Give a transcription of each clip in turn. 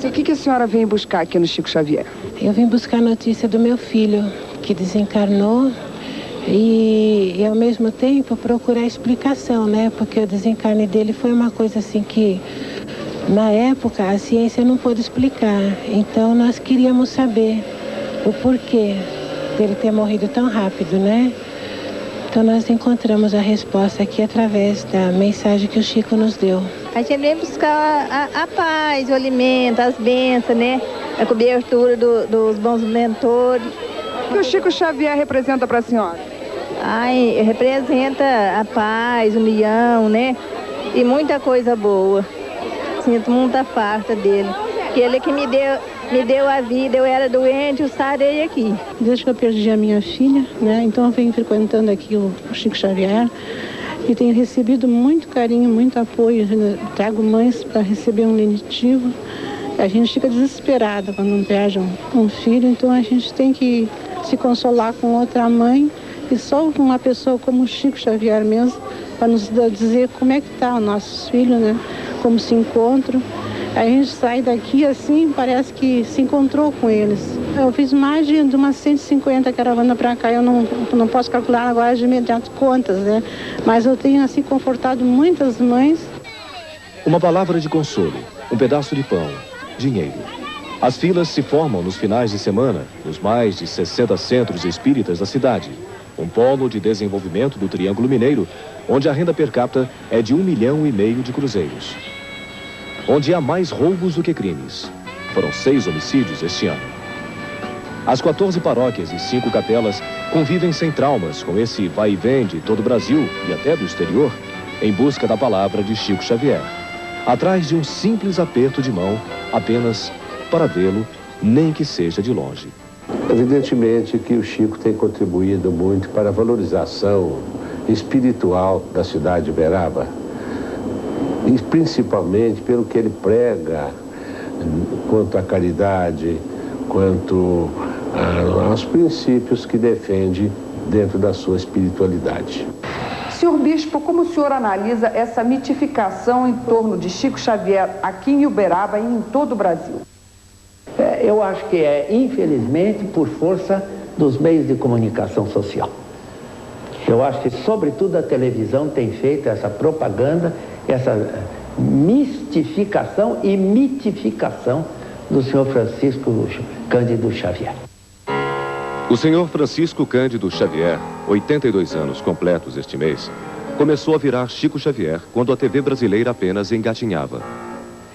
O que a senhora vem buscar aqui no Chico Xavier? Eu vim buscar notícia do meu filho, que desencarnou, e ao mesmo tempo procurar explicação, né? Porque o desencarne dele foi uma coisa assim que, na época, a ciência não pôde explicar. Então nós queríamos saber o porquê dele ter morrido tão rápido, né? Então nós encontramos a resposta aqui através da mensagem que o Chico nos deu. A gente vem buscar a paz, o alimento, as bênçãos, né? A cobertura dos bons mentores. O que o Chico Xavier representa para a senhora? Ai, representa a paz, união, né? E muita coisa boa. Sinto muita falta dele. Porque ele que me deu a vida, eu era doente, eu sarei aqui. Desde que eu perdi a minha filha, né? Então eu venho frequentando aqui o Chico Xavier e tenho recebido muito carinho, muito apoio. Trago mães para receber um lenitivo. A gente fica desesperada quando não perde um filho, então a gente tem que se consolar com outra mãe e só uma pessoa como o Chico Xavier mesmo para nos dizer como é que está os nossos filhos, né? Como se encontram. A gente sai daqui assim, parece que se encontrou com eles. Eu fiz mais de umas 150 caravanas para cá, eu não posso calcular agora de imediato contas, né? Mas eu tenho assim confortado muitas mães. Uma palavra de consolo, um pedaço de pão, dinheiro. As filas se formam nos finais de semana, nos mais de 60 centros espíritas da cidade. Um polo de desenvolvimento do Triângulo Mineiro, onde a renda per capita é de 1,5 milhão de cruzeiros. Onde há mais roubos do que crimes. Foram 6 homicídios este ano. As 14 paróquias e 5 capelas convivem sem traumas com esse vai e vem de todo o Brasil e até do exterior, em busca da palavra de Chico Xavier. Atrás de um simples aperto de mão, apenas para vê-lo, nem que seja de longe. Evidentemente que o Chico tem contribuído muito para a valorização espiritual da cidade de Uberaba, e principalmente pelo que ele prega quanto à caridade, quanto aos princípios que defende dentro da sua espiritualidade. Senhor Bispo, como o senhor analisa essa mitificação em torno de Chico Xavier aqui em Uberaba e em todo o Brasil? Eu acho que é, infelizmente, por força dos meios de comunicação social. Eu acho que, sobretudo, a televisão tem feito essa propaganda, essa mistificação e mitificação do senhor Francisco Cândido Xavier. O senhor Francisco Cândido Xavier, 82 anos completos este mês, começou a virar Chico Xavier quando a TV brasileira apenas engatinhava.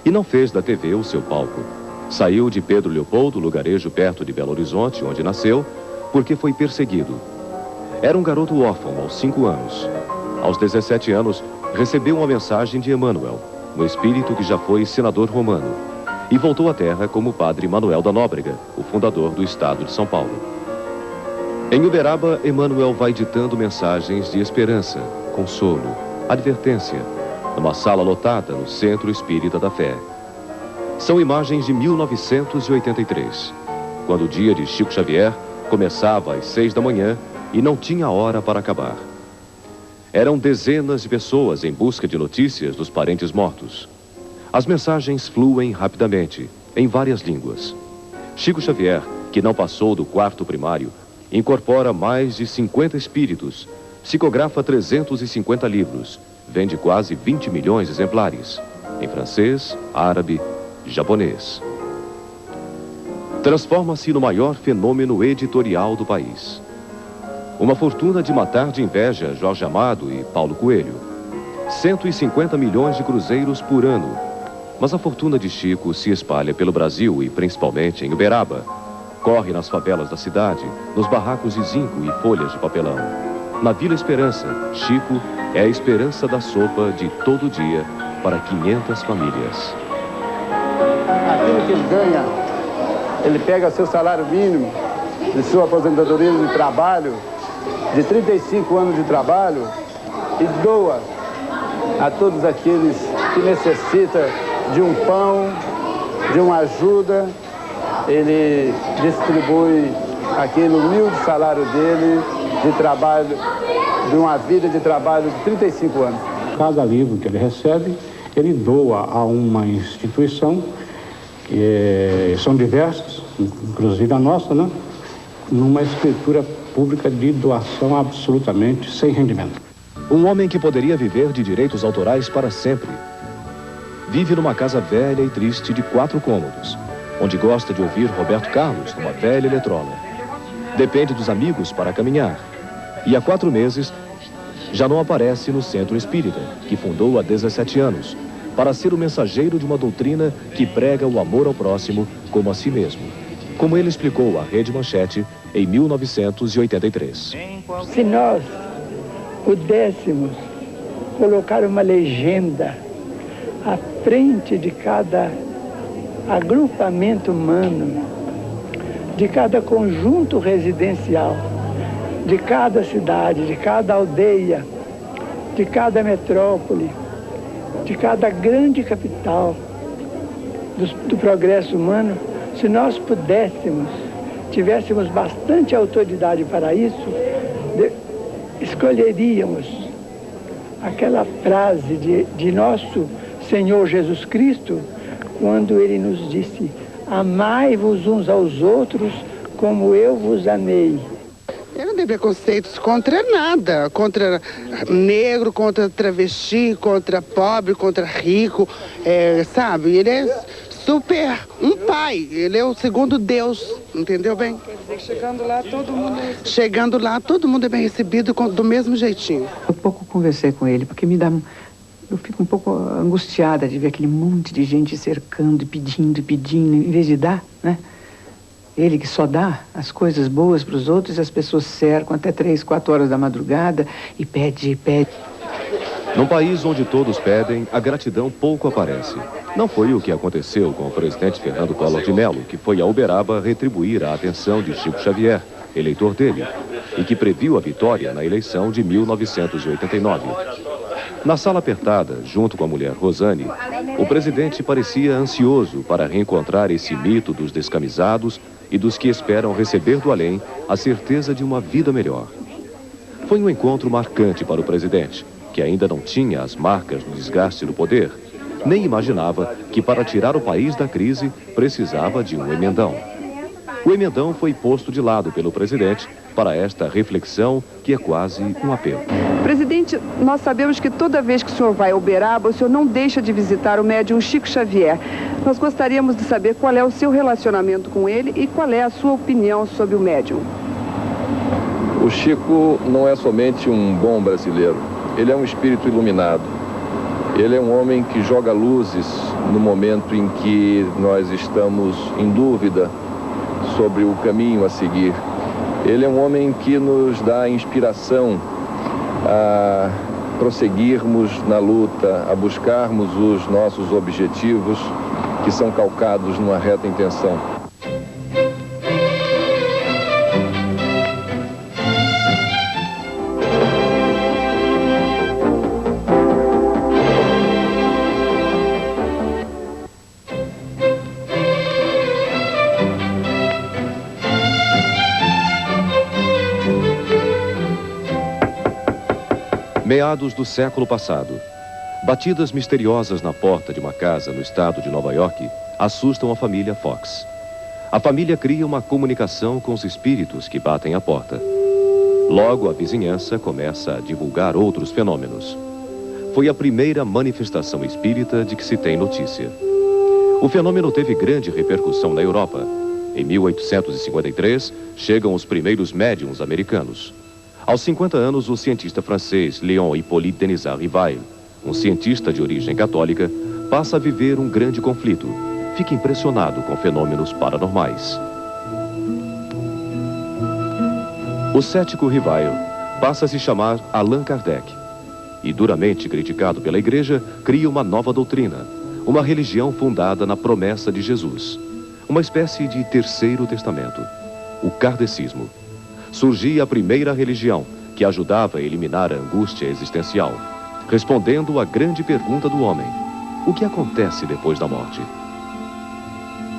E não fez da TV o seu palco. Saiu de Pedro Leopoldo, lugarejo perto de Belo Horizonte, onde nasceu, porque foi perseguido. Era um garoto órfão aos 5 anos. Aos 17 anos, recebeu uma mensagem de Emmanuel, no espírito que já foi senador romano, e voltou à terra como padre Manuel da Nóbrega, o fundador do estado de São Paulo. Em Uberaba, Emmanuel vai ditando mensagens de esperança, consolo, advertência, numa sala lotada no Centro Espírita da Fé. São imagens de 1983, quando o dia de Chico Xavier começava às 6 da manhã e não tinha hora para acabar. Eram dezenas de pessoas em busca de notícias dos parentes mortos. As mensagens fluem rapidamente, em várias línguas. Chico Xavier, que não passou do 4º primário, incorpora mais de 50 espíritos, psicografa 350 livros, vende quase 20 milhões de exemplares, em francês, árabe, japonês. Transforma-se no maior fenômeno editorial do país. Uma fortuna de matar de inveja Jorge Amado e Paulo Coelho. 150 milhões de cruzeiros por ano. Mas a fortuna de Chico se espalha pelo Brasil e principalmente em Uberaba. Corre nas favelas da cidade, nos barracos de zinco e folhas de papelão. Na Vila Esperança, Chico é a esperança da sopa de todo dia para 500 famílias. Aquilo que ele ganha, ele pega seu salário mínimo, de sua aposentadoria de trabalho, de 35 anos de trabalho, e doa a todos aqueles que necessitam de um pão, de uma ajuda. Ele distribui aquele humilde salário dele de trabalho, de uma vida de trabalho de 35 anos. Cada livro que ele recebe, ele doa a uma instituição são diversos, inclusive a nossa, né? Numa escritura pública de doação absolutamente sem rendimento. Um homem que poderia viver de direitos autorais para sempre. Vive numa casa velha e triste de 4 cômodos, onde gosta de ouvir Roberto Carlos numa velha eletrola. Depende dos amigos para caminhar. E há 4 meses já não aparece no Centro Espírita, que fundou há 17 anos, para ser o mensageiro de uma doutrina que prega o amor ao próximo como a si mesmo, como ele explicou à Rede Manchete em 1983. Se nós pudéssemos colocar uma legenda à frente de cada agrupamento humano, de cada conjunto residencial, de cada cidade, de cada aldeia, de cada metrópole, de cada grande capital do progresso humano, se nós pudéssemos, tivéssemos bastante autoridade para isso, escolheríamos aquela frase de nosso Senhor Jesus Cristo, quando ele nos disse: amai-vos uns aos outros como eu vos amei. Eu não tenho preconceitos contra nada, contra negro, contra travesti, contra pobre, contra rico, sabe? Ele é super um pai, ele é o segundo Deus, entendeu bem? Quer dizer que chegando lá todo mundo... Chegando lá todo mundo é bem recebido do mesmo jeitinho. Eu pouco conversei com ele, porque eu fico um pouco angustiada de ver aquele monte de gente cercando e pedindo, em vez de dar, né? Ele que só dá as coisas boas para os outros, e as pessoas cercam até 3, 4 horas da madrugada e pede. Num país onde todos pedem, a gratidão pouco aparece. Não foi o que aconteceu com o presidente Fernando Collor de Mello, que foi a Uberaba retribuir a atenção de Chico Xavier, eleitor dele, e que previu a vitória na eleição de 1989. Na sala apertada, junto com a mulher Rosane, o presidente parecia ansioso para reencontrar esse mito dos descamisados e dos que esperam receber do além a certeza de uma vida melhor. Foi um encontro marcante para o presidente, que ainda não tinha as marcas do desgaste do poder, nem imaginava que para tirar o país da crise precisava de um emendão. O emendão foi posto de lado pelo presidente para esta reflexão que é quase um apelo. Presidente, nós sabemos que toda vez que o senhor vai a Uberaba, o senhor não deixa de visitar o médium Chico Xavier. Nós gostaríamos de saber qual é o seu relacionamento com ele e qual é a sua opinião sobre o médium. O Chico não é somente um bom brasileiro, ele é um espírito iluminado. Ele é um homem que joga luzes no momento em que nós estamos em dúvida sobre o caminho a seguir. Ele é um homem que nos dá inspiração a prosseguirmos na luta, a buscarmos os nossos objetivos que são calcados numa reta intenção. Meados do século passado, batidas misteriosas na porta de uma casa no estado de Nova York assustam a família Fox. A família cria uma comunicação com os espíritos que batem à porta. Logo, a vizinhança começa a divulgar outros fenômenos. Foi a primeira manifestação espírita de que se tem notícia. O fenômeno teve grande repercussão na Europa. Em 1853, chegam os primeiros médiums americanos. Aos 50 anos, o cientista francês Léon Hippolyte Denisard Rivail, um cientista de origem católica, passa a viver um grande conflito. Fica impressionado com fenômenos paranormais. O cético Rivail passa a se chamar Allan Kardec e, duramente criticado pela igreja, cria uma nova doutrina, uma religião fundada na promessa de Jesus, uma espécie de terceiro testamento, o kardecismo. Surgia a primeira religião que ajudava a eliminar a angústia existencial, respondendo à grande pergunta do homem: o que acontece depois da morte?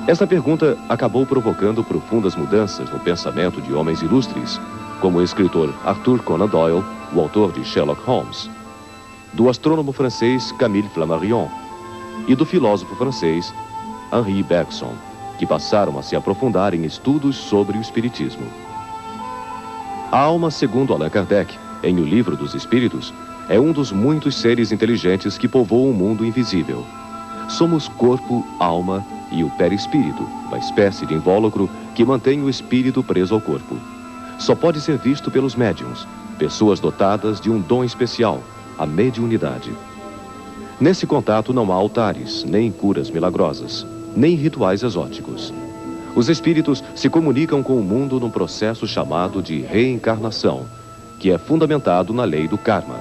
Essa pergunta acabou provocando profundas mudanças no pensamento de homens ilustres, como o escritor Arthur Conan Doyle, o autor de Sherlock Holmes, do astrônomo francês Camille Flammarion e do filósofo francês Henri Bergson, que passaram a se aprofundar em estudos sobre o espiritismo. A alma, segundo Allan Kardec, em O Livro dos Espíritos, é um dos muitos seres inteligentes que povoam o mundo invisível. Somos corpo, alma e o perispírito, uma espécie de invólucro que mantém o espírito preso ao corpo. Só pode ser visto pelos médiuns, pessoas dotadas de um dom especial, a mediunidade. Nesse contato não há altares, nem curas milagrosas, nem rituais exóticos. Os espíritos se comunicam com o mundo num processo chamado de reencarnação, que é fundamentado na lei do karma.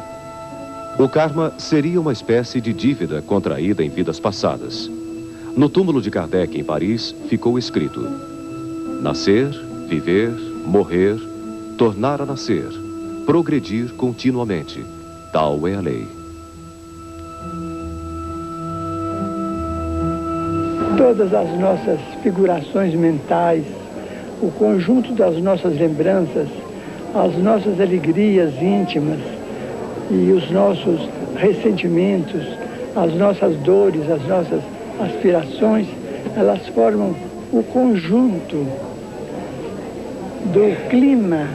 O karma seria uma espécie de dívida contraída em vidas passadas. No túmulo de Kardec, em Paris, ficou escrito: nascer, viver, morrer, tornar a nascer, progredir continuamente. Tal é a lei. Todas as nossas figurações mentais, o conjunto das nossas lembranças, as nossas alegrias íntimas e os nossos ressentimentos, as nossas dores, as nossas aspirações, elas formam o conjunto do clima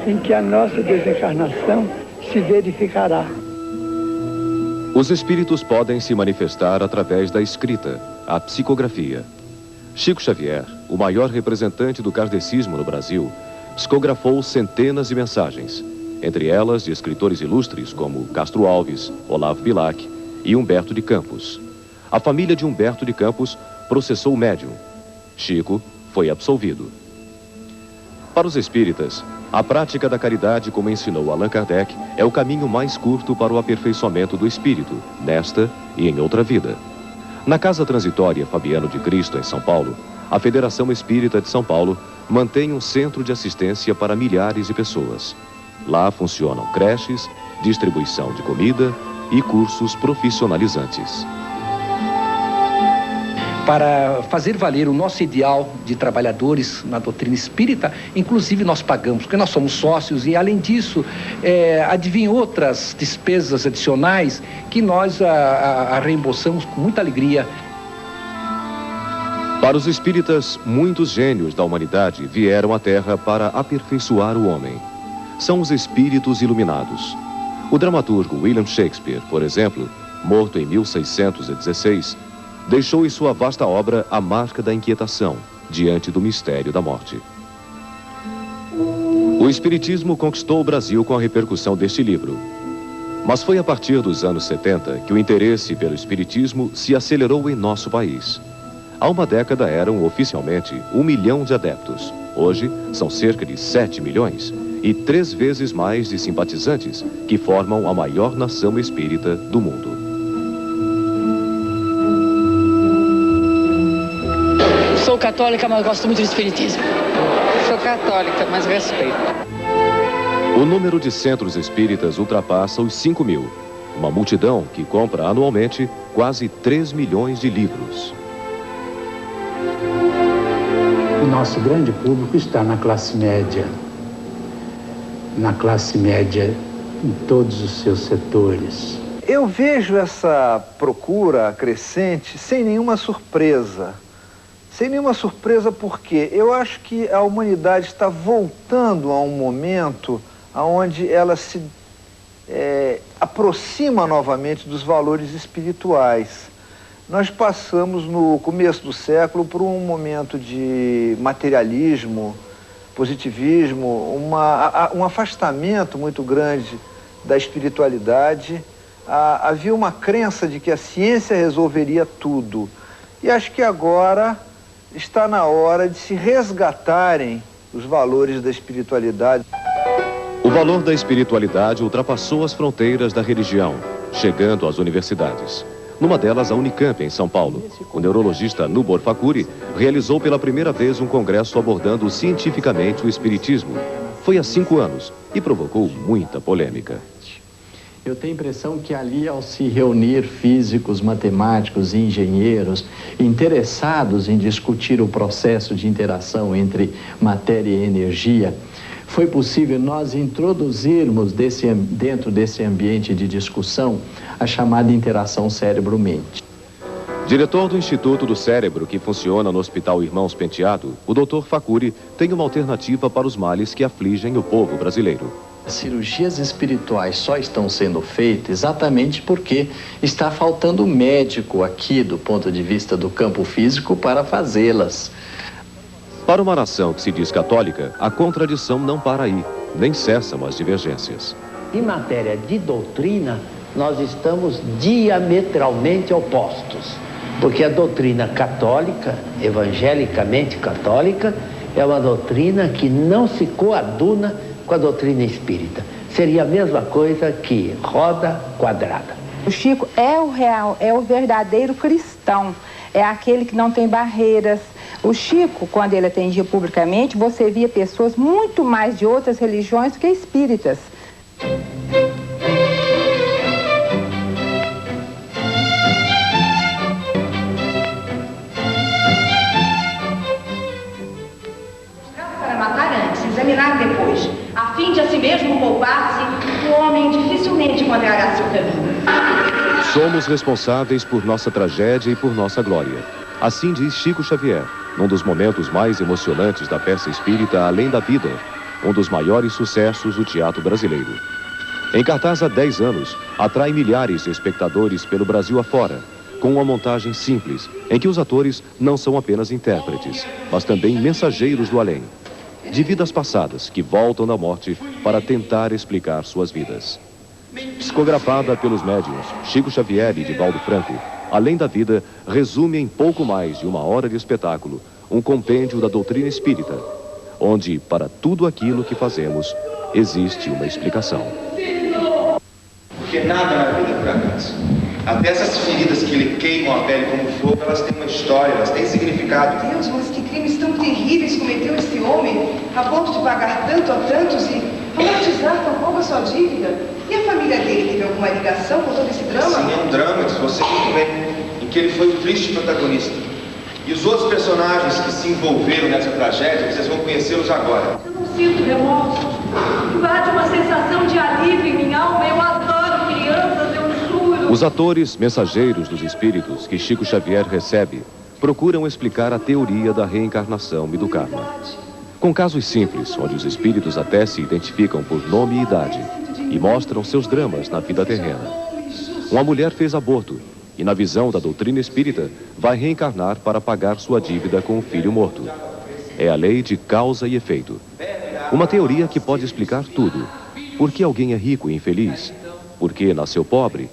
em que a nossa desencarnação se verificará. Os espíritos podem se manifestar através da escrita, a psicografia. Chico Xavier, o maior representante do kardecismo no Brasil, psicografou centenas de mensagens, entre elas de escritores ilustres como Castro Alves, Olavo Bilac e Humberto de Campos. A família de Humberto de Campos processou o médium. Chico foi absolvido. Para os espíritas, a prática da caridade, como ensinou Allan Kardec, é o caminho mais curto para o aperfeiçoamento do espírito, nesta e em outra vida. Na Casa Transitória Fabiano de Cristo, em São Paulo, a Federação Espírita de São Paulo mantém um centro de assistência para milhares de pessoas. Lá funcionam creches, distribuição de comida e cursos profissionalizantes. Para fazer valer o nosso ideal de trabalhadores na doutrina espírita, inclusive nós pagamos, porque nós somos sócios e, além disso, advêm outras despesas adicionais que nós a reembolsamos com muita alegria. Para os espíritas, muitos gênios da humanidade vieram à Terra para aperfeiçoar o homem. São os espíritos iluminados. O dramaturgo William Shakespeare, por exemplo, morto em 1616, deixou em sua vasta obra a marca da inquietação diante do mistério da morte. O espiritismo conquistou o Brasil com a repercussão deste livro. Mas foi a partir dos anos 70 que o interesse pelo espiritismo se acelerou em nosso país. Há uma década eram oficialmente 1 milhão de adeptos. Hoje são cerca de 7 milhões e 3 vezes mais de simpatizantes que formam a maior nação espírita do mundo. Sou católica, mas gosto muito de espiritismo. Sou católica, mas respeito. O número de centros espíritas ultrapassa os 5 mil. Uma multidão que compra anualmente quase 3 milhões de livros. O nosso grande público está na classe média. Na classe média em todos os seus setores. Eu vejo essa procura crescente sem nenhuma surpresa. Sem nenhuma surpresa, porque eu acho que a humanidade está voltando a um momento onde ela se aproxima novamente dos valores espirituais. Nós passamos, no começo do século, por um momento de materialismo, positivismo, um afastamento muito grande da espiritualidade. Havia uma crença de que a ciência resolveria tudo. E acho que agora está na hora de se resgatarem os valores da espiritualidade. O valor da espiritualidade ultrapassou as fronteiras da religião, chegando às universidades. Numa delas, a Unicamp, em São Paulo. O neurologista Nubor Fakuri realizou pela primeira vez um congresso abordando cientificamente o espiritismo. Foi há 5 anos e provocou muita polêmica. Eu tenho a impressão que ali, ao se reunir físicos, matemáticos e engenheiros interessados em discutir o processo de interação entre matéria e energia, foi possível nós introduzirmos dentro desse ambiente de discussão a chamada interação cérebro-mente. Diretor do Instituto do Cérebro, que funciona no Hospital Irmãos Penteado, o Dr. Facuri tem uma alternativa para os males que afligem o povo brasileiro. As cirurgias espirituais só estão sendo feitas exatamente porque está faltando médico aqui, do ponto de vista do campo físico, para fazê-las. Para uma nação que se diz católica, a contradição não para aí, nem cessam as divergências. Em matéria de doutrina, nós estamos diametralmente opostos, porque a doutrina católica, evangelicamente católica, é uma doutrina que não se coaduna com a doutrina espírita. Seria a mesma coisa que roda quadrada. O Chico é o real, é o verdadeiro cristão, é aquele que não tem barreiras. O Chico, quando ele atendia publicamente, você via pessoas muito mais de outras religiões do que espíritas. Para matar antes, examinar depois, a fim de a si mesmo poupar-se, o homem dificilmente encontrará seu caminho. Somos responsáveis por nossa tragédia e por nossa glória. Assim diz Chico Xavier, num dos momentos mais emocionantes da peça espírita Além da Vida, um dos maiores sucessos do teatro brasileiro. Em cartaz há 10 anos, atrai milhares de espectadores pelo Brasil afora, com uma montagem simples, em que os atores não são apenas intérpretes, mas também mensageiros do além, de vidas passadas que voltam da morte para tentar explicar suas vidas. Psicografada pelos médiuns Chico Xavier e Divaldo Franco, Além da Vida resume em pouco mais de 1 hora de espetáculo um compêndio da doutrina espírita, onde, para tudo aquilo que fazemos, existe uma explicação. Porque nada na vida é por acaso. Até essas feridas que lhe queimam a pele como fogo, elas têm uma história, elas têm significado. Deus, mas que crimes tão terríveis cometeu esse homem, a ponto de pagar tanto a tantos e amortizar tão pouco a sua dívida? E a família dele teve alguma ligação com todo esse drama? Sim, é um drama, diz você muito bem, em que ele foi o triste protagonista. E os outros personagens que se envolveram nessa tragédia, vocês vão conhecê-los agora. Eu não sinto remorso. Invade uma sensação de alívio em minha alma. Eu adoro crianças, eu juro. Os atores mensageiros dos espíritos que Chico Xavier recebe procuram explicar a teoria da reencarnação e do karma. Com casos simples, onde os espíritos até se identificam por nome e idade e mostram seus dramas na vida terrena. Uma mulher fez aborto e, na visão da doutrina espírita, vai reencarnar para pagar sua dívida com o filho morto. É a lei de causa e efeito. Uma teoria que pode explicar tudo. Por que alguém é rico e infeliz? Por que nasceu pobre?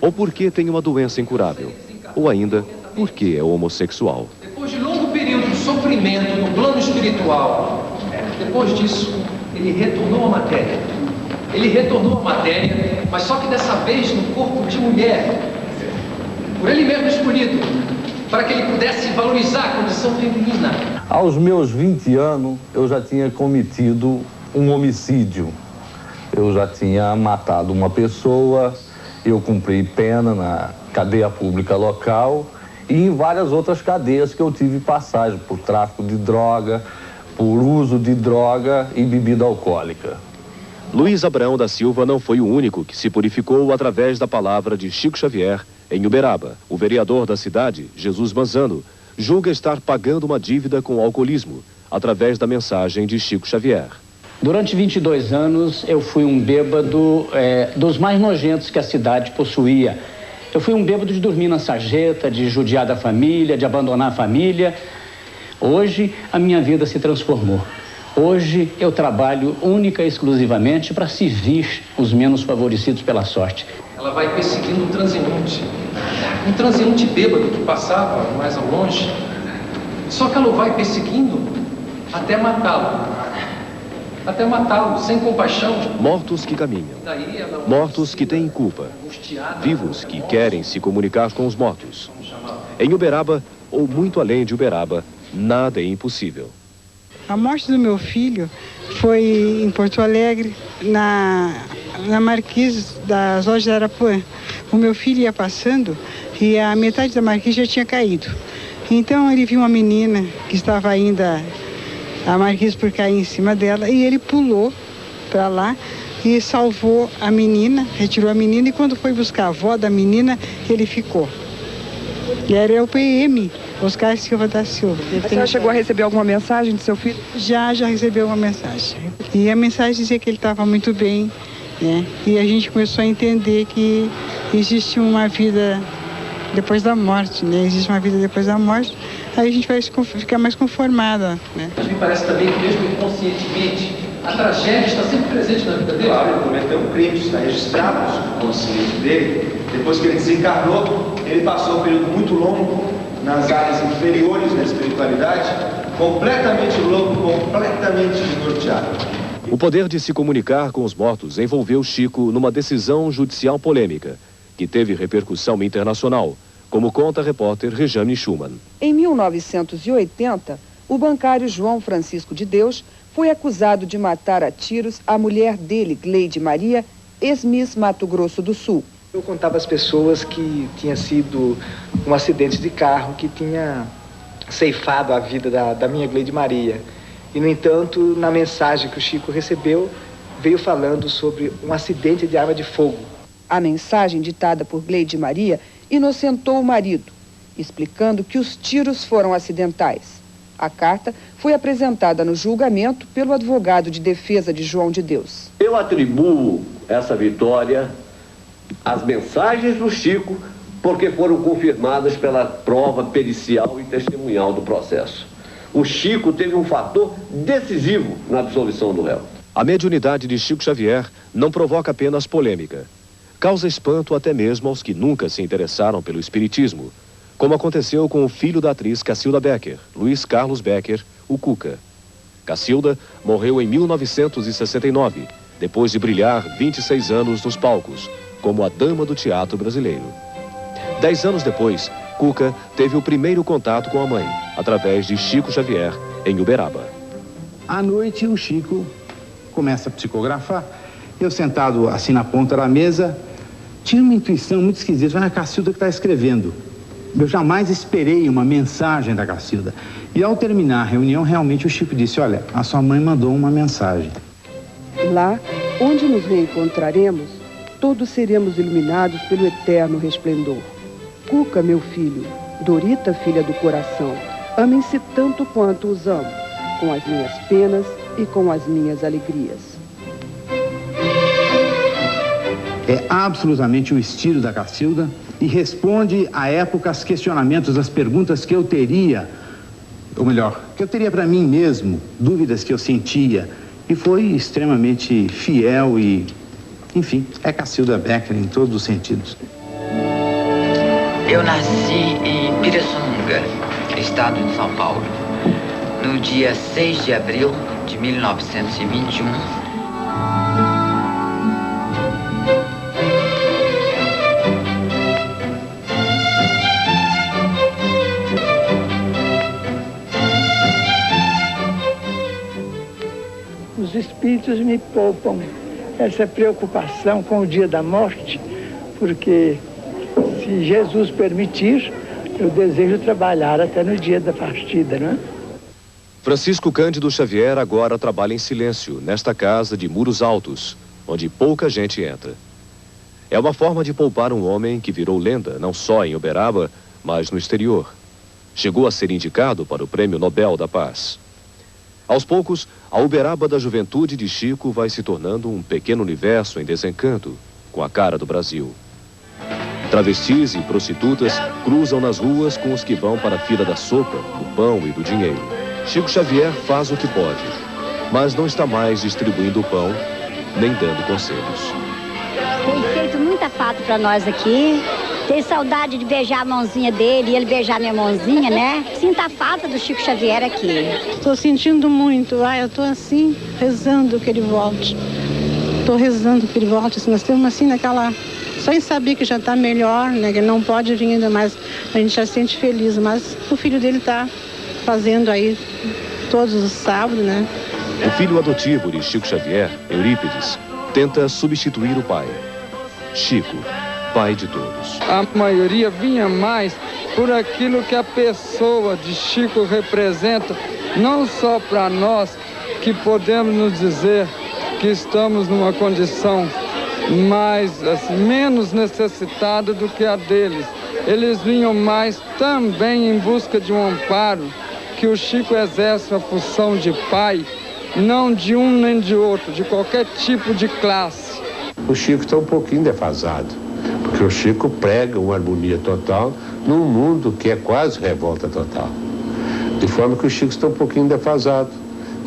Ou por que tem uma doença incurável? Ou ainda, por que é homossexual? Depois de longo período de sofrimento no plano espiritual, depois disso, ele retornou à matéria. Ele retornou à matéria, mas só que dessa vez no corpo de mulher. Por ele mesmo escolhido, para que ele pudesse valorizar a condição feminina. Aos meus 20 anos, eu já tinha cometido um homicídio. Eu já tinha matado uma pessoa, eu cumpri pena na cadeia pública local e em várias outras cadeias que eu tive passagem por tráfico de droga, por uso de droga e bebida alcoólica. Luiz Abraão da Silva não foi o único que se purificou através da palavra de Chico Xavier em Uberaba. O vereador da cidade, Jesus Manzano, julga estar pagando uma dívida com o alcoolismo através da mensagem de Chico Xavier. Durante 22 anos, eu fui um bêbado dos mais nojentos que a cidade possuía. Eu fui um bêbado de dormir na sarjeta, de judiar da família, de abandonar a família. Hoje, a minha vida se transformou. Hoje, eu trabalho única e exclusivamente para servir os menos favorecidos pela sorte. Ela vai perseguindo um transeunte bêbado que passava mais ao longe. Só que ela o vai perseguindo até matá-lo. Até matá-lo, sem compaixão. Mortos que caminham. Mortos que têm culpa. Vivos que querem se comunicar com os mortos. Em Uberaba, ou muito além de Uberaba, nada é impossível. A morte do meu filho foi em Porto Alegre, na marquise das lojas de Arapuã. O meu filho ia passando e a metade da marquise já tinha caído. Então ele viu uma menina que estava ainda a marquise por cair em cima dela e ele pulou para lá e salvou a menina, retirou a menina e quando foi buscar a avó da menina, ele ficou. Ele era o PM, Oscar Silva da Silva. A senhora chegou a receber alguma mensagem do seu filho? Já recebeu uma mensagem. E a mensagem dizia que ele estava muito bem, né? E a gente começou a entender que existe uma vida depois da morte, né? Existe uma vida depois da morte, aí a gente vai ficar mais conformada, né? Mas me parece também que mesmo inconscientemente, a tragédia está sempre presente na vida dele. Claro, ele cometeu um crime, está registrado no consciente dele. Depois que ele desencarnou, ele passou um período muito longo nas áreas inferiores da espiritualidade, completamente louco, completamente desnorteado. O poder de se comunicar com os mortos envolveu Chico numa decisão judicial polêmica, que teve repercussão internacional, como conta a repórter Rejane Schumann. Em 1980, o bancário João Francisco de Deus foi acusado de matar a tiros a mulher dele, Gleide Maria, ex-Miss Mato Grosso do Sul. Eu contava às pessoas que tinha sido um acidente de carro que tinha ceifado a vida da minha Gleide Maria. E, no entanto, na mensagem que o Chico recebeu, veio falando sobre um acidente de arma de fogo. A mensagem ditada por Gleide Maria inocentou o marido, explicando que os tiros foram acidentais. A carta foi apresentada no julgamento pelo advogado de defesa de João de Deus. Eu atribuo essa vitória às mensagens do Chico, porque foram confirmadas pela prova pericial e testemunhal do processo. O Chico teve um fator decisivo na absolvição do réu. A mediunidade de Chico Xavier não provoca apenas polêmica. Causa espanto até mesmo aos que nunca se interessaram pelo espiritismo, como aconteceu com o filho da atriz Cacilda Becker, Luiz Carlos Becker, o Cuca. Cacilda morreu em 1969, depois de brilhar 26 anos nos palcos, como a dama do teatro brasileiro. 10 anos depois, Cuca teve o primeiro contato com a mãe, através de Chico Xavier, em Uberaba. À noite, o Chico começa a psicografar. Eu sentado assim na ponta da mesa, tive uma intuição muito esquisita. Olha, a Cacilda que está escrevendo. Eu jamais esperei uma mensagem da Cacilda. E ao terminar a reunião, realmente o Chico disse, olha, a sua mãe mandou uma mensagem. Lá, onde nos reencontraremos, todos seremos iluminados pelo eterno resplendor. Cuca, meu filho, Dorita, filha do coração, amem-se tanto quanto os amo, com as minhas penas e com as minhas alegrias. É absolutamente o estilo da Cacilda e responde à época aos questionamentos, às perguntas que eu teria, ou melhor, que eu teria para mim mesmo, dúvidas que eu sentia, e foi extremamente fiel e, enfim, é Cacilda Becker em todos os sentidos. Eu nasci em Pirassununga, estado de São Paulo, no dia 6 de abril de 1921. Os espíritos me poupam essa preocupação com o dia da morte, porque se Jesus permitir, eu desejo trabalhar até no dia da partida, não é? Francisco Cândido Xavier agora trabalha em silêncio, nesta casa de muros altos, onde pouca gente entra. É uma forma de poupar um homem que virou lenda, não só em Uberaba, mas no exterior. Chegou a ser indicado para o Prêmio Nobel da Paz. Aos poucos, a Uberaba da juventude de Chico vai se tornando um pequeno universo em desencanto, com a cara do Brasil. Travestis e prostitutas cruzam nas ruas com os que vão para a fila da sopa, do pão e do dinheiro. Chico Xavier faz o que pode, mas não está mais distribuindo o pão, nem dando conselhos. Tem feito muita falta para nós aqui. Tenho saudade de beijar a mãozinha dele e ele beijar minha mãozinha, né? Sinto a falta do Chico Xavier aqui. Estou sentindo muito. Eu estou assim, rezando que ele volte. Estou rezando que ele volte. Assim, nós estamos assim naquela... Só em saber que já está melhor, né? Que ele não pode vir ainda mais. A gente já se sente feliz. Mas o filho dele está fazendo aí todos os sábados, né? O filho adotivo de Chico Xavier, Eurípides, tenta substituir o pai. Chico, pai de todos. A maioria vinha mais por aquilo que a pessoa de Chico representa, não só para nós, que podemos nos dizer que estamos numa condição mais, assim, menos necessitada do que a deles, eles vinham mais também em busca de um amparo, que o Chico exerce a função de pai, não de um nem de outro, de qualquer tipo de classe. O Chico está um pouquinho defasado, porque o Chico prega uma harmonia total num mundo que é quase revolta total. De forma que o Chico está um pouquinho defasado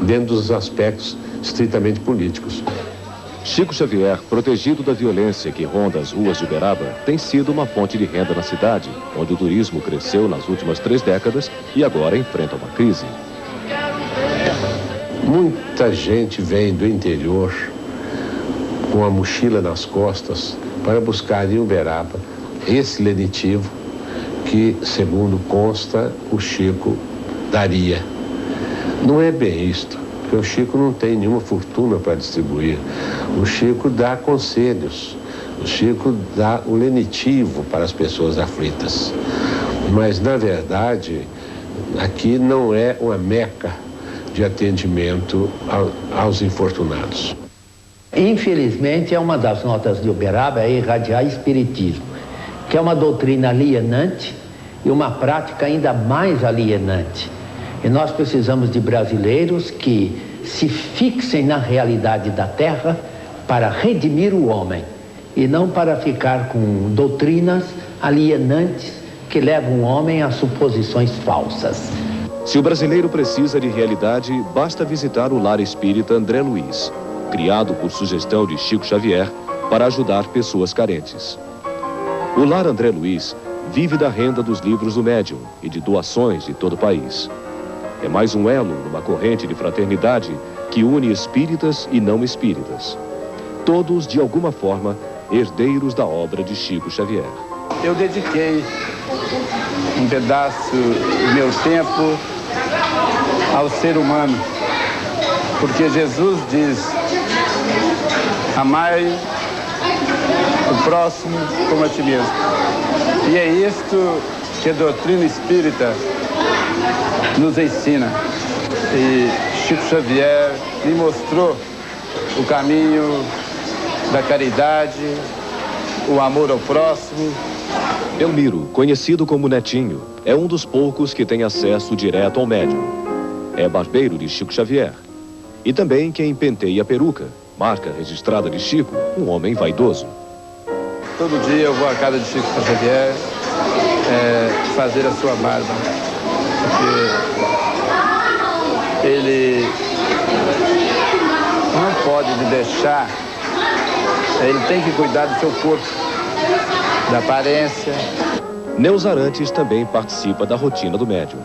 dentro dos aspectos estritamente políticos. Chico Xavier, protegido da violência que ronda as ruas de Uberaba, tem sido uma fonte de renda na cidade, onde o turismo cresceu nas últimas 3 décadas e agora enfrenta uma crise. Muita gente vem do interior com a mochila nas costas para buscar em Uberaba esse lenitivo que, segundo consta, o Chico daria. Não é bem isto, porque o Chico não tem nenhuma fortuna para distribuir. O Chico dá conselhos, o Chico dá o lenitivo para as pessoas aflitas. Mas, na verdade, aqui não é uma meca de atendimento aos infortunados. Infelizmente, é uma das notas de Uberaba é irradiar espiritismo, que é uma doutrina alienante e uma prática ainda mais alienante. E nós precisamos de brasileiros que se fixem na realidade da terra para redimir o homem e não para ficar com doutrinas alienantes que levam o homem a suposições falsas. Se o brasileiro precisa de realidade, basta visitar o Lar Espírita André Luiz, criado por sugestão de Chico Xavier para ajudar pessoas carentes. O Lar André Luiz vive da renda dos livros do médium e de doações de todo o país. É mais um elo numa corrente de fraternidade que une espíritas e não espíritas. Todos, de alguma forma, herdeiros da obra de Chico Xavier. Eu dediquei um pedaço do meu tempo ao ser humano, porque Jesus diz: amai o próximo como a ti mesmo. E é isto que a doutrina espírita nos ensina. E Chico Xavier me mostrou o caminho da caridade, o amor ao próximo. Elmiro, conhecido como Netinho, é um dos poucos que tem acesso direto ao médium. É barbeiro de Chico Xavier. E também quem penteia a peruca, marca registrada de Chico, um homem vaidoso. Todo dia eu vou à casa de Chico Xavier fazer a sua barba, porque ele não pode me deixar, ele tem que cuidar do seu corpo, da aparência. Neuza Arantes também participa da rotina do médium,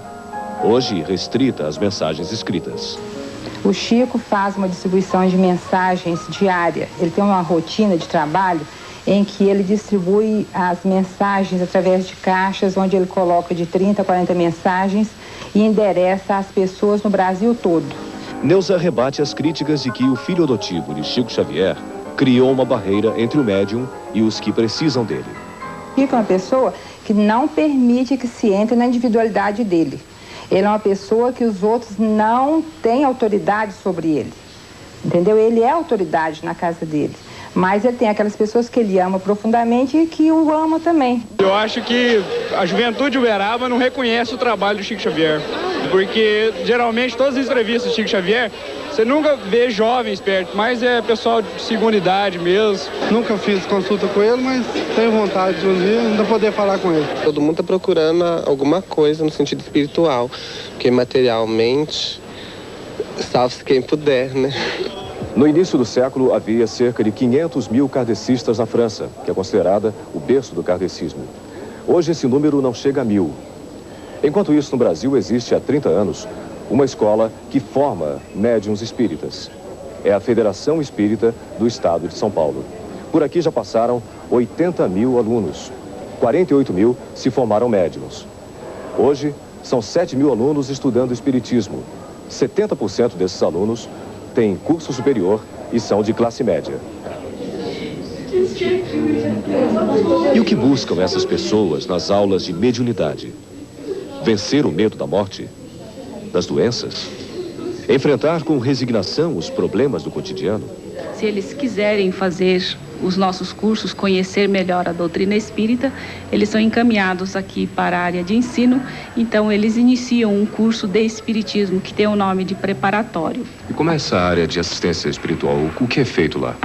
hoje restrita às mensagens escritas. O Chico faz uma distribuição de mensagens diária. Ele tem uma rotina de trabalho em que ele distribui as mensagens através de caixas, onde ele coloca de 30 a 40 mensagens e endereça às pessoas no Brasil todo. Neuza rebate as críticas de que o filho adotivo de Chico Xavier criou uma barreira entre o médium e os que precisam dele. Chico é uma pessoa que não permite que se entre na individualidade dele. Ele é uma pessoa que os outros não têm autoridade sobre ele, entendeu? Ele é autoridade na casa dele, mas ele tem aquelas pessoas que ele ama profundamente e que o amam também. Eu acho que a juventude de Uberaba não reconhece o trabalho do Chico Xavier, porque geralmente todas as entrevistas do Chico Xavier, você nunca vê jovens perto, mas é pessoal de segunda idade mesmo. Nunca fiz consulta com ele, mas tenho vontade de um dia ainda poder falar com ele. Todo mundo está procurando alguma coisa no sentido espiritual, porque materialmente, salve-se quem puder, né? No início do século, havia cerca de 500 mil kardecistas na França, que é considerada o berço do kardecismo. Hoje esse número não chega a 1000. Enquanto isso, no Brasil existe há 30 anos uma escola que forma médiuns espíritas. É a Federação Espírita do Estado de São Paulo. Por aqui já passaram 80 mil alunos. 48 mil se formaram médiuns. Hoje, são 7 mil alunos estudando espiritismo. 70% desses alunos têm curso superior e são de classe média. E o que buscam essas pessoas nas aulas de mediunidade? Vencer o medo da morte? Das doenças? Enfrentar com resignação os problemas do cotidiano? Se eles quiserem fazer os nossos cursos, conhecer melhor a doutrina espírita, eles são encaminhados aqui para a área de ensino, então eles iniciam um curso de espiritismo que tem o nome de preparatório. E como é essa área de assistência espiritual? O que é feito lá?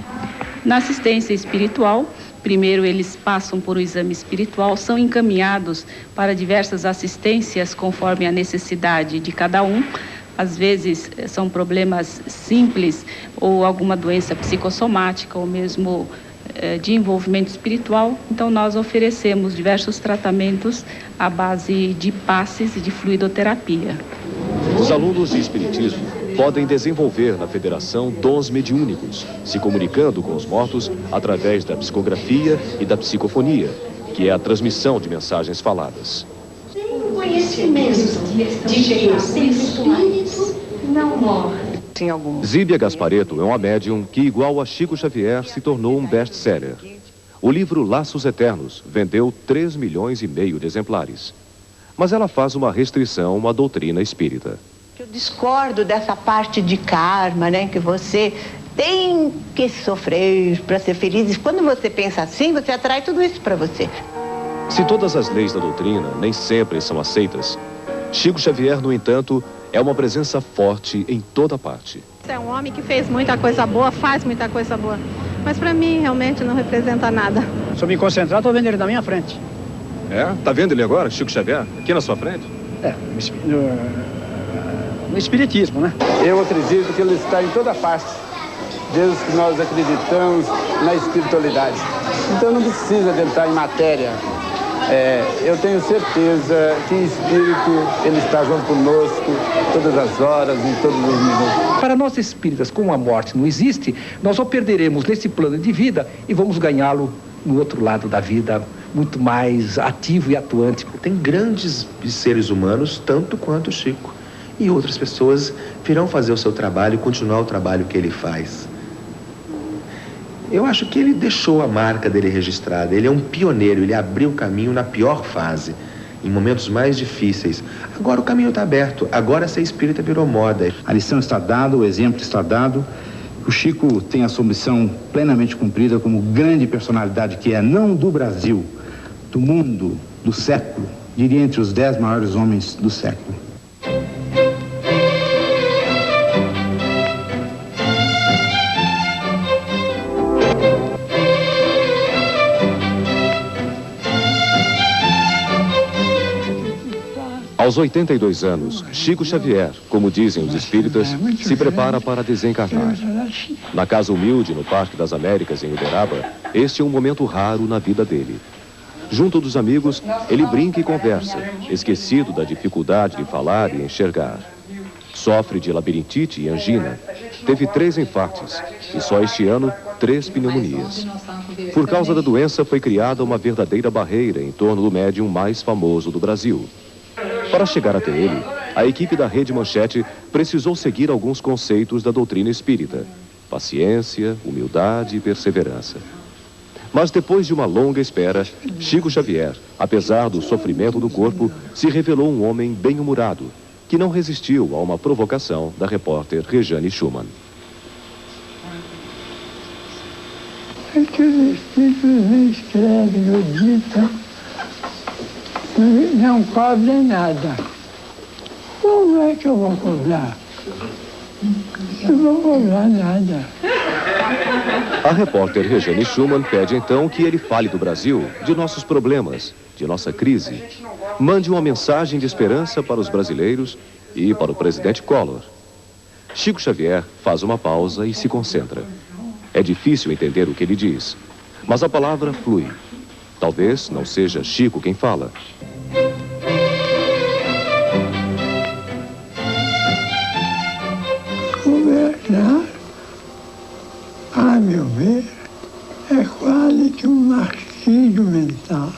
Na assistência espiritual, primeiro eles passam por um exame espiritual, são encaminhados para diversas assistências conforme a necessidade de cada um. Às vezes são problemas simples ou alguma doença psicossomática ou mesmo de envolvimento espiritual. Então nós oferecemos diversos tratamentos à base de passes e de fluidoterapia. Os alunos de espiritismo podem desenvolver na federação dons mediúnicos, se comunicando com os mortos através da psicografia e da psicofonia, que é a transmissão de mensagens faladas. O conhecimento de Jesus Espírito não morre. Zíbia Gasparetto é uma médium que, igual a Chico Xavier, se tornou um best-seller. O livro Laços Eternos vendeu 3,5 milhões de exemplares. Mas ela faz uma restrição à doutrina espírita. Eu discordo dessa parte de karma, né? Que você tem que sofrer para ser feliz. E quando você pensa assim, você atrai tudo isso para você. Se todas as leis da doutrina nem sempre são aceitas, Chico Xavier, no entanto, é uma presença forte em toda parte. É um homem que fez muita coisa boa, faz muita coisa boa. Mas para mim, realmente, não representa nada. Se eu me concentrar, estou vendo ele na minha frente. É? Tá vendo ele agora, Chico Xavier? Aqui na sua frente? É, no espiritismo, né? Eu acredito que ele está em toda parte, desde que nós acreditamos na espiritualidade. Então não precisa de entrar em matéria. Eu tenho certeza que em espírito ele está junto conosco todas as horas, em todos os minutos. Para nós espíritas, como a morte não existe, nós o perderemos nesse plano de vida e vamos ganhá-lo no outro lado da vida, muito mais ativo e atuante. Tem grandes seres humanos, tanto quanto o Chico. E outras pessoas virão fazer o seu trabalho e continuar o trabalho que ele faz. Eu acho que ele deixou a marca dele registrada. Ele é um pioneiro, ele abriu o caminho na pior fase, em momentos mais difíceis. Agora o caminho está aberto, agora ser espírita virou moda. A lição está dada, o exemplo está dado. O Chico tem a sua missão plenamente cumprida como grande personalidade que é, não do Brasil, do mundo, do século, diria entre os 10 maiores homens do século. Aos 82 anos, Chico Xavier, como dizem os espíritas, se prepara para desencarnar. Na casa humilde, no Parque das Américas, em Uberaba, este é um momento raro na vida dele. Junto dos amigos, ele brinca e conversa, esquecido da dificuldade de falar e enxergar. Sofre de labirintite e angina. Teve 3 infartes e só este ano 3 pneumonias. Por causa da doença, foi criada uma verdadeira barreira em torno do médium mais famoso do Brasil. Para chegar até ele, a equipe da Rede Manchete precisou seguir alguns conceitos da doutrina espírita: paciência, humildade e perseverança. Mas depois de uma longa espera, Chico Xavier, apesar do sofrimento do corpo, se revelou um homem bem-humorado, que não resistiu a uma provocação da repórter Rejane Schumann. É que os espíritos não escrevem, não ditam, não cobrem nada. Como é que eu vou cobrar? Não vou cobrar nada. A repórter Rejane Schumann pede então que ele fale do Brasil, de nossos problemas, de nossa crise. Mande uma mensagem de esperança para os brasileiros e para o presidente Collor. Chico Xavier faz uma pausa e se concentra. É difícil entender o que ele diz, mas a palavra flui. Talvez não seja Chico quem fala. Governar, a meu ver, é quase que um martírio mental.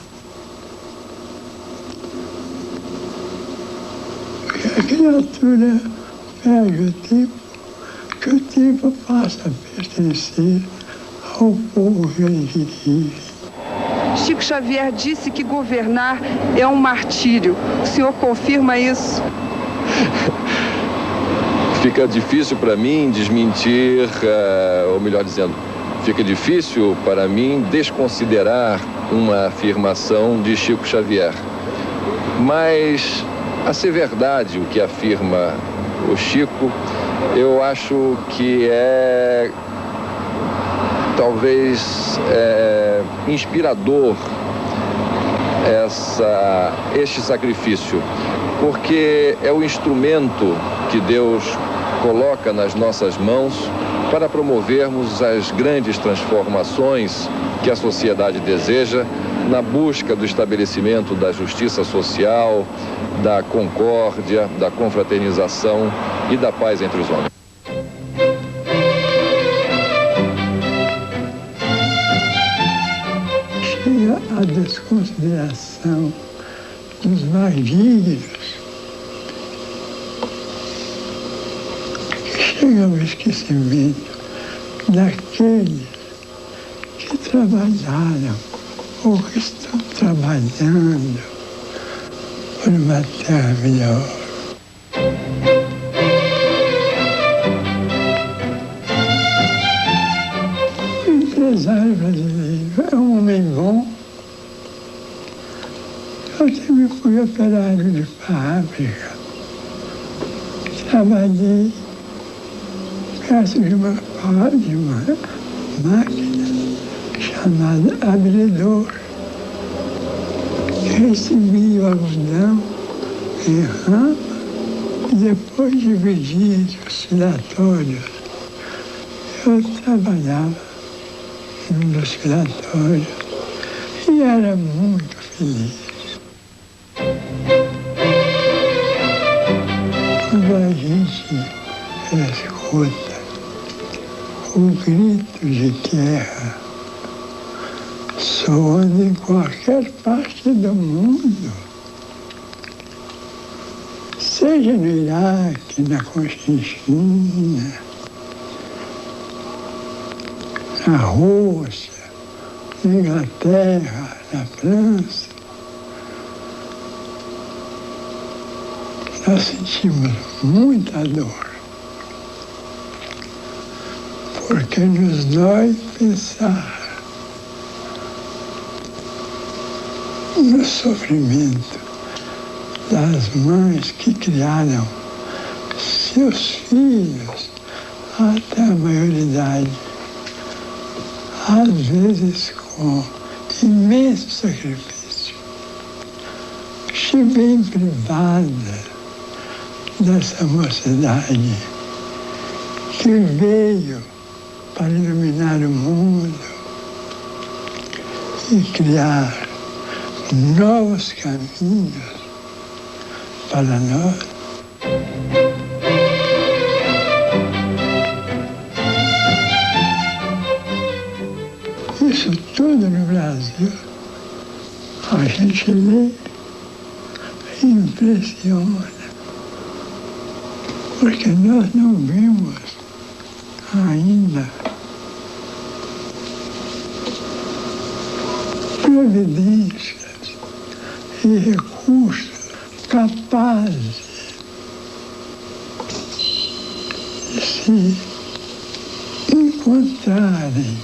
Porque a criatura perde o tipo, que o tipo passa a pertencer ao povo que ele dirige. Chico Xavier disse que governar é um martírio. O senhor confirma isso? Fica difícil para mim desmentir, ou melhor dizendo, fica difícil para mim desconsiderar uma afirmação de Chico Xavier. Mas, a ser verdade o que afirma o Chico, eu acho que é talvez inspirador este sacrifício, porque é o instrumento que Deus coloca nas nossas mãos para promovermos as grandes transformações que a sociedade deseja na busca do estabelecimento da justiça social, da concórdia, da confraternização e da paz entre os homens. Chega a desconsideração dos malignos. Chega ao esquecimento daqueles que trabalharam ou que estão trabalhando por uma terra melhor. O empresário brasileiro é um homem bom. Eu também fui operário de fábrica. Trabalhei perto de uma máquina chamada abridor, que recebia o algodão em rama e depois dividia os filatórios. Eu trabalhava num dos filatórios e era muito feliz. Quando a gente escuta o grito de guerra soando em qualquer parte do mundo, seja no Iraque, na Conchinchina, na Rússia, na Inglaterra, na França, nós sentimos muita dor, porque nos dói pensar no sofrimento das mães que criaram seus filhos até a maioridade, às vezes com imenso sacrifício, se bem privada dessa mocidade que veio para iluminar o mundo e criar novos caminhos para nós. Isso tudo no Brasil, a gente lê e impressiona, porque nós não vimos ainda providências e recursos capazes de se encontrarem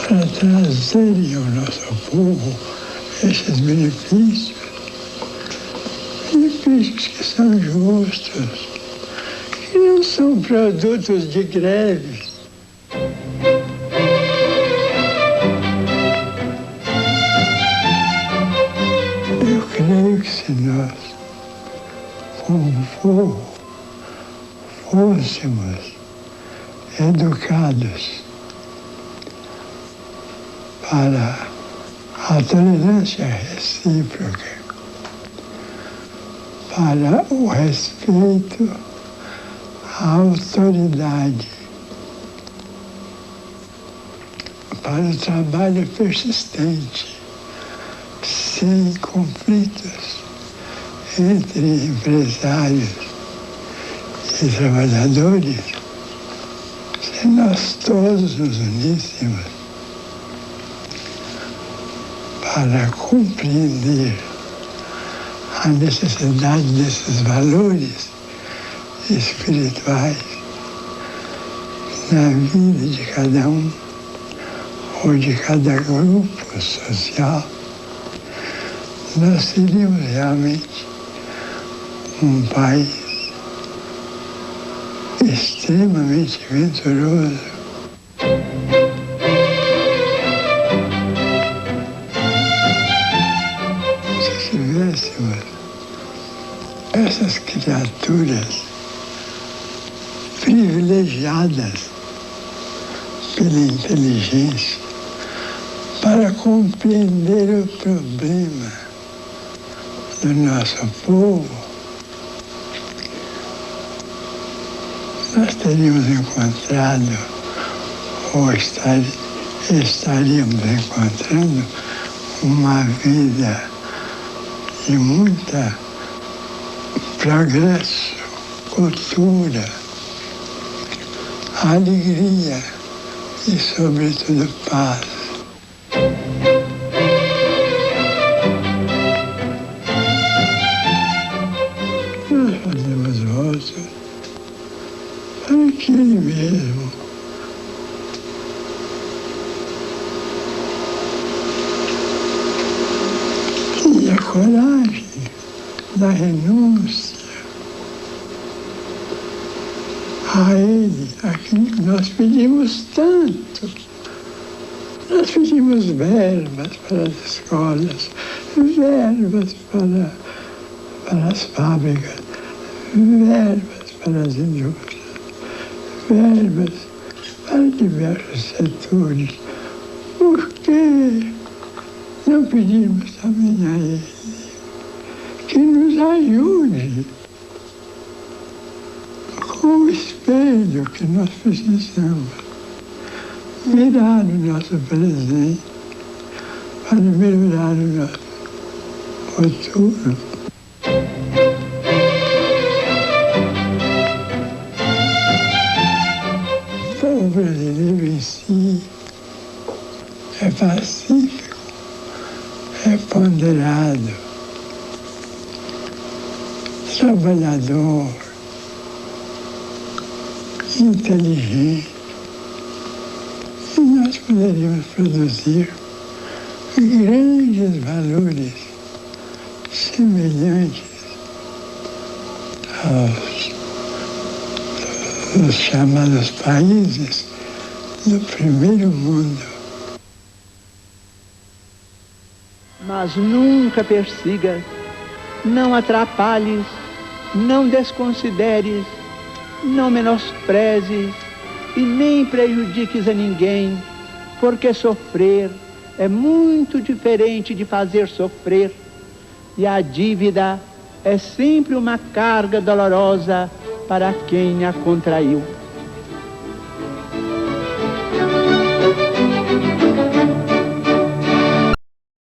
para trazerem ao nosso povo esses benefícios que são justos, que não são produtos de greve. Eu creio que se nós, como povo, fôssemos educados para a tolerância recíproca, para o respeito à autoridade, para o trabalho persistente, sem conflitos entre empresários e trabalhadores, se nós todos nos uníssemos para compreender a necessidade desses valores espirituais, na vida de cada um ou de cada grupo social, nós seríamos realmente um país extremamente venturoso. Se tivéssemos essas criaturas privilegiadas pela inteligência para compreender o problema do nosso povo, nós teríamos encontrado, ou estaríamos encontrando, uma vida de muita progresso, cultura, alegria e, sobretudo, paz. Nós fazemos votos para que ele mesmo tenha coragem da renúncia a ele, aquilo que nós pedimos tanto. Nós pedimos verbas para as escolas, verbas para as fábricas, verbas para as indústrias, verbas para diversos setores. Por que não pedimos também a ele que nos ajude com o espelho que nós precisamos mirar o nosso presente para melhorar o nosso futuro? O povo brasileiro em si é pacífico, é ponderado, trabalhador, inteligente, e nós poderíamos produzir grandes valores semelhantes aos chamados países do primeiro mundo. Mas nunca persigas, não atrapalhes, não desconsideres, não menosprezes e nem prejudiques a ninguém, porque sofrer é muito diferente de fazer sofrer, e a dívida é sempre uma carga dolorosa para quem a contraiu.